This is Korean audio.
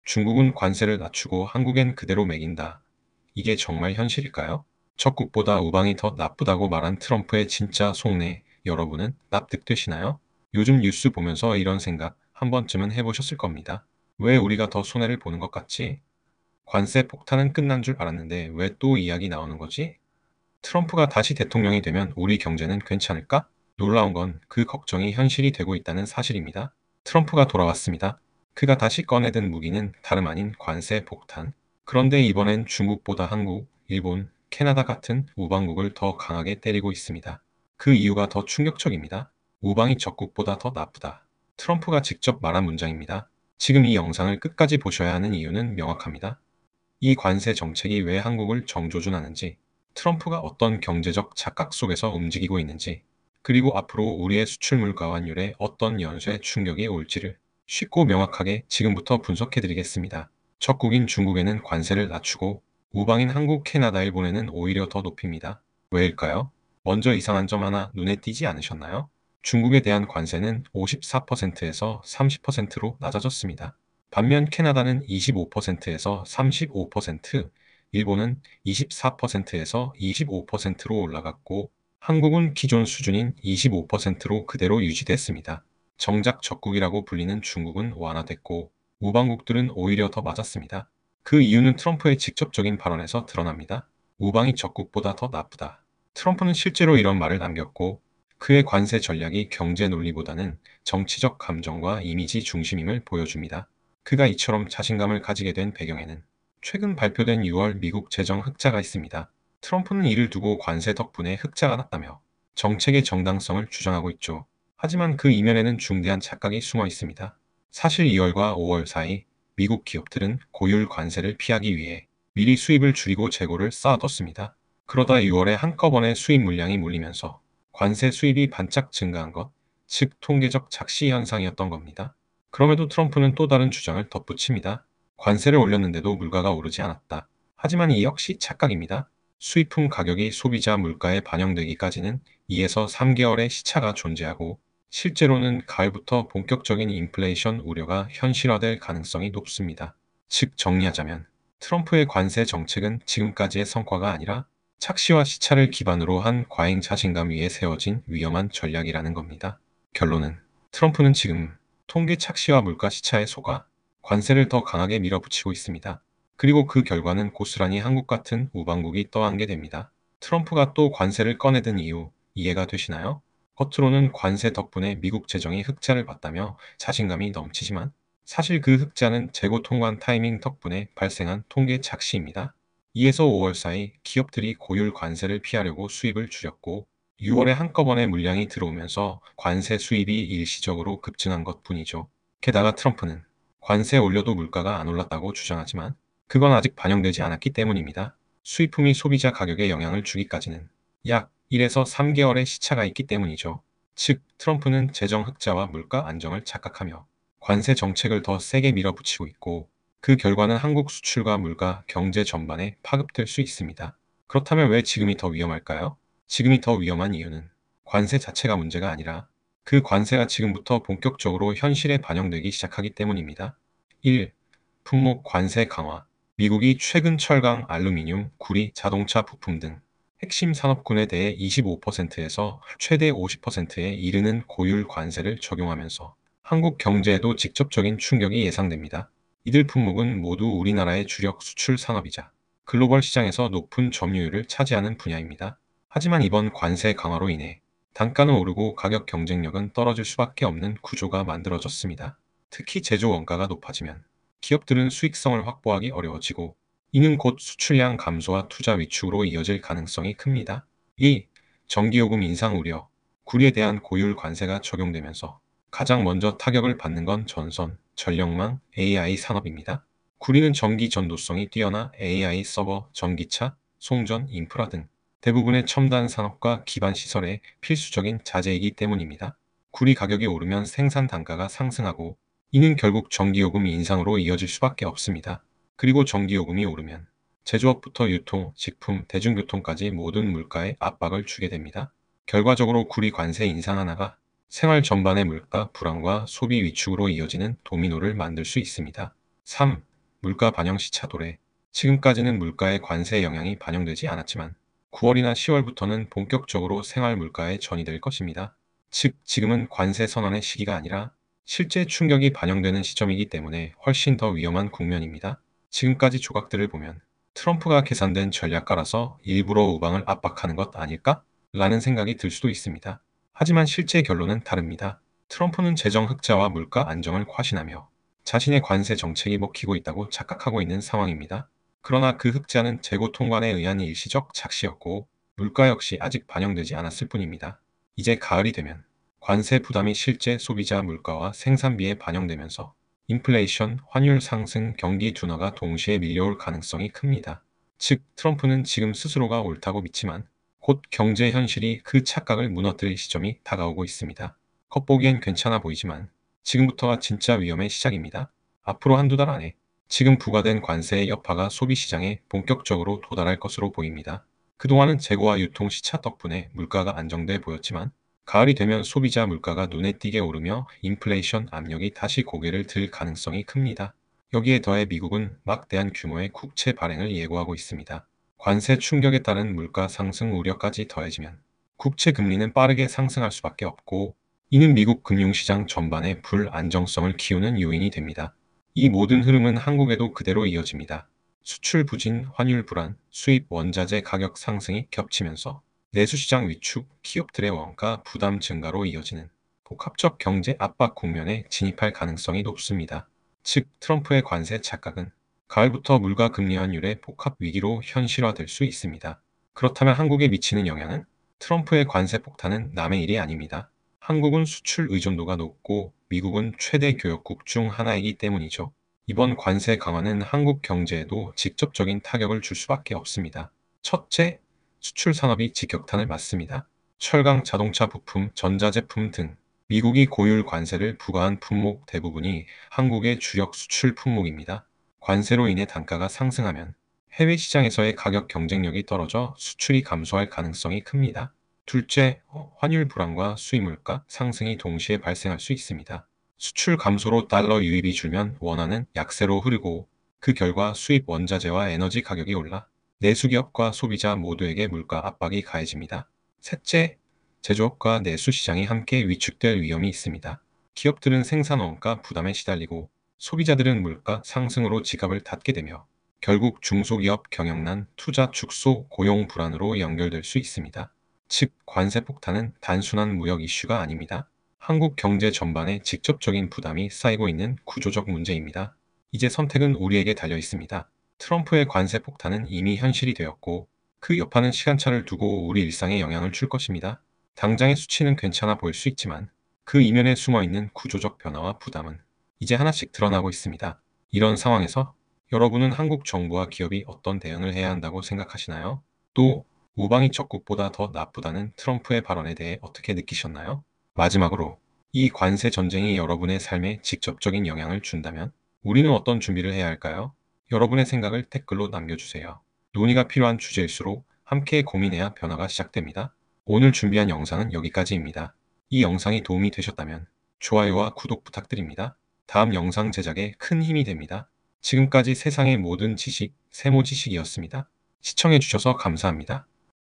중국은 관세를 낮추고 한국엔 그대로 매긴다. 이게 정말 현실일까요? 적국보다 우방이 더 나쁘다고 말한 트럼프의 진짜 속내, 여러분은 납득되시나요? 요즘 뉴스 보면서 이런 생각 한 번쯤은 해보셨을 겁니다. 왜 우리가 더 손해를 보는 것 같지? 관세 폭탄은 끝난 줄 알았는데 왜 또 이야기 나오는 거지? 트럼프가 다시 대통령이 되면 우리 경제는 괜찮을까? 놀라운 건 그 걱정이 현실이 되고 있다는 사실입니다. 트럼프가 돌아왔습니다. 그가 다시 꺼내든 무기는 다름 아닌 관세 폭탄. 그런데 이번엔 중국보다 한국, 일본, 캐나다 같은 우방국을 더 강하게 때리고 있습니다. 그 이유가 더 충격적입니다. 우방이 적국보다 더 나쁘다. 트럼프가 직접 말한 문장입니다. 지금 이 영상을 끝까지 보셔야 하는 이유는 명확합니다. 이 관세 정책이 왜 한국을 정조준하는지, 트럼프가 어떤 경제적 착각 속에서 움직이고 있는지, 그리고 앞으로 우리의 수출 물가 환율에 어떤 연쇄 충격이 올지를 쉽고 명확하게 지금부터 분석해 드리겠습니다. 적국인 중국에는 관세를 낮추고 우방인 한국, 캐나다, 일본에는 오히려 더 높입니다. 왜일까요? 먼저 이상한 점 하나 눈에 띄지 않으셨나요? 중국에 대한 관세는 54%에서 30%로 낮아졌습니다. 반면 캐나다는 25%에서 35%, 일본은 24%에서 25%로 올라갔고 한국은 기존 수준인 25%로 그대로 유지됐습니다. 정작 적국이라고 불리는 중국은 완화됐고 우방국들은 오히려 더 맞았습니다. 그 이유는 트럼프의 직접적인 발언에서 드러납니다. 우방이 적국보다 더 나쁘다. 트럼프는 실제로 이런 말을 남겼고 그의 관세 전략이 경제 논리보다는 정치적 감정과 이미지 중심임을 보여줍니다. 그가 이처럼 자신감을 가지게 된 배경에는 최근 발표된 6월 미국 재정 흑자가 있습니다. 트럼프는 이를 두고 관세 덕분에 흑자가 났다며 정책의 정당성을 주장하고 있죠. 하지만 그 이면에는 중대한 착각이 숨어 있습니다. 사실 2월과 5월 사이 미국 기업들은 고율 관세를 피하기 위해 미리 수입을 줄이고 재고를 쌓아뒀습니다. 그러다 6월에 한꺼번에 수입 물량이 몰리면서 관세 수입이 반짝 증가한 것, 즉 통계적 착시 현상이었던 겁니다. 그럼에도 트럼프는 또 다른 주장을 덧붙입니다. 관세를 올렸는데도 물가가 오르지 않았다. 하지만 이 역시 착각입니다. 수입품 가격이 소비자 물가에 반영되기까지는 2에서 3개월의 시차가 존재하고 실제로는 가을부터 본격적인 인플레이션 우려가 현실화될 가능성이 높습니다. 즉 정리하자면 트럼프의 관세 정책은 지금까지의 성과가 아니라 착시와 시차를 기반으로 한 과잉 자신감 위에 세워진 위험한 전략이라는 겁니다. 결론은 트럼프는 지금 통계 착시와 물가 시차에 속아 관세를 더 강하게 밀어붙이고 있습니다. 그리고 그 결과는 고스란히 한국 같은 우방국이 떠안게 됩니다. 트럼프가 또 관세를 꺼내든 이유 이해가 되시나요? 겉으로는 관세 덕분에 미국 재정이 흑자를 봤다며 자신감이 넘치지만 사실 그 흑자는 재고 통관 타이밍 덕분에 발생한 통계 착시입니다. 2에서 5월 사이 기업들이 고율 관세를 피하려고 수입을 줄였고 6월에 한꺼번에 물량이 들어오면서 관세 수입이 일시적으로 급증한 것뿐이죠. 게다가 트럼프는 관세 올려도 물가가 안 올랐다고 주장하지만 그건 아직 반영되지 않았기 때문입니다. 수입품이 소비자 가격에 영향을 주기까지는 약 1에서 3개월의 시차가 있기 때문이죠. 즉, 트럼프는 재정 흑자와 물가 안정을 착각하며 관세 정책을 더 세게 밀어붙이고 있고 그 결과는 한국 수출과 물가, 경제 전반에 파급될 수 있습니다. 그렇다면 왜 지금이 더 위험할까요? 지금이 더 위험한 이유는 관세 자체가 문제가 아니라 그 관세가 지금부터 본격적으로 현실에 반영되기 시작하기 때문입니다. 1. 품목 관세 강화. 미국이 최근 철강, 알루미늄, 구리, 자동차 부품 등 핵심 산업군에 대해 25%에서 최대 50%에 이르는 고율 관세를 적용하면서 한국 경제에도 직접적인 충격이 예상됩니다. 이들 품목은 모두 우리나라의 주력 수출 산업이자 글로벌 시장에서 높은 점유율을 차지하는 분야입니다. 하지만 이번 관세 강화로 인해 단가는 오르고 가격 경쟁력은 떨어질 수밖에 없는 구조가 만들어졌습니다. 특히 제조 원가가 높아지면 기업들은 수익성을 확보하기 어려워지고 이는 곧 수출량 감소와 투자 위축으로 이어질 가능성이 큽니다. 2. 전기요금 인상 우려. 구리에 대한 고율 관세가 적용되면서 가장 먼저 타격을 받는 건 전선, 전력망, AI 산업입니다. 구리는 전기 전도성이 뛰어나 AI 서버, 전기차, 송전, 인프라 등 대부분의 첨단 산업과 기반 시설의 필수적인 자재이기 때문입니다. 구리 가격이 오르면 생산 단가가 상승하고 이는 결국 전기요금 인상으로 이어질 수밖에 없습니다. 그리고 전기요금이 오르면 제조업부터 유통, 식품, 대중교통까지 모든 물가에 압박을 주게 됩니다. 결과적으로 구리 관세 인상 하나가 생활 전반의 물가 불안과 소비 위축으로 이어지는 도미노를 만들 수 있습니다. 3. 물가 반영 시차 도래. 지금까지는 물가의 관세 영향이 반영되지 않았지만 9월이나 10월부터는 본격적으로 생활 물가에 전이될 것입니다. 즉, 지금은 관세 선언의 시기가 아니라 실제 충격이 반영되는 시점이기 때문에 훨씬 더 위험한 국면입니다. 지금까지 조각들을 보면 트럼프가 계산된 전략가라서 일부러 우방을 압박하는 것 아닐까? 라는 생각이 들 수도 있습니다. 하지만 실제 결론은 다릅니다. 트럼프는 재정 흑자와 물가 안정을 과신하며 자신의 관세 정책이 먹히고 있다고 착각하고 있는 상황입니다. 그러나 그 흑자는 재고 통관에 의한 일시적 착시였고 물가 역시 아직 반영되지 않았을 뿐입니다. 이제 가을이 되면 관세 부담이 실제 소비자 물가와 생산비에 반영되면서 인플레이션, 환율 상승, 경기 둔화가 동시에 밀려올 가능성이 큽니다. 즉, 트럼프는 지금 스스로가 옳다고 믿지만 곧 경제 현실이 그 착각을 무너뜨릴 시점이 다가오고 있습니다. 겉보기엔 괜찮아 보이지만 지금부터가 진짜 위험의 시작입니다. 앞으로 한두 달 안에 지금 부과된 관세의 여파가 소비시장에 본격적으로 도달할 것으로 보입니다. 그동안은 재고와 유통 시차 덕분에 물가가 안정돼 보였지만 가을이 되면 소비자 물가가 눈에 띄게 오르며 인플레이션 압력이 다시 고개를 들 가능성이 큽니다. 여기에 더해 미국은 막대한 규모의 국채 발행을 예고하고 있습니다. 관세 충격에 따른 물가 상승 우려까지 더해지면 국채 금리는 빠르게 상승할 수밖에 없고 이는 미국 금융시장 전반의 불안정성을 키우는 요인이 됩니다. 이 모든 흐름은 한국에도 그대로 이어집니다. 수출 부진, 환율 불안, 수입 원자재 가격 상승이 겹치면서 내수시장 위축, 기업들의 원가 부담 증가로 이어지는 복합적 경제 압박 국면에 진입할 가능성이 높습니다. 즉, 트럼프의 관세 착각은 가을부터 물가 금리 환율의 복합 위기로 현실화될 수 있습니다. 그렇다면 한국에 미치는 영향은? 트럼프의 관세 폭탄은 남의 일이 아닙니다. 한국은 수출 의존도가 높고 미국은 최대 교역국 중 하나이기 때문이죠. 이번 관세 강화는 한국 경제에도 직접적인 타격을 줄 수밖에 없습니다. 첫째, 수출 산업이 직격탄을 맞습니다. 철강, 자동차 부품, 전자제품 등 미국이 고율 관세를 부과한 품목 대부분이 한국의 주력 수출 품목입니다. 관세로 인해 단가가 상승하면 해외 시장에서의 가격 경쟁력이 떨어져 수출이 감소할 가능성이 큽니다. 둘째, 환율 불안과 수입 물가 상승이 동시에 발생할 수 있습니다. 수출 감소로 달러 유입이 줄면 원화는 약세로 흐르고 그 결과 수입 원자재와 에너지 가격이 올라 내수기업과 소비자 모두에게 물가 압박이 가해집니다. 셋째, 제조업과 내수시장이 함께 위축될 위험이 있습니다. 기업들은 생산 원가 부담에 시달리고 소비자들은 물가 상승으로 지갑을 닫게 되며 결국 중소기업 경영난, 투자 축소, 고용 불안으로 연결될 수 있습니다. 즉, 관세 폭탄은 단순한 무역 이슈가 아닙니다. 한국 경제 전반에 직접적인 부담이 쌓이고 있는 구조적 문제입니다. 이제 선택은 우리에게 달려 있습니다. 트럼프의 관세 폭탄은 이미 현실이 되었고 그 여파는 시간차를 두고 우리 일상에 영향을 줄 것입니다. 당장의 수치는 괜찮아 보일 수 있지만 그 이면에 숨어있는 구조적 변화와 부담은 이제 하나씩 드러나고 있습니다. 이런 상황에서 여러분은 한국 정부와 기업이 어떤 대응을 해야 한다고 생각하시나요? 또 우방이 적국보다 더 나쁘다는 트럼프의 발언에 대해 어떻게 느끼셨나요? 마지막으로 이 관세 전쟁이 여러분의 삶에 직접적인 영향을 준다면 우리는 어떤 준비를 해야 할까요? 여러분의 생각을 댓글로 남겨주세요. 논의가 필요한 주제일수록 함께 고민해야 변화가 시작됩니다. 오늘 준비한 영상은 여기까지입니다. 이 영상이 도움이 되셨다면 좋아요와 구독 부탁드립니다. 다음 영상 제작에 큰 힘이 됩니다. 지금까지 세상의 모든 지식, 세모 지식이었습니다. 시청해주셔서 감사합니다.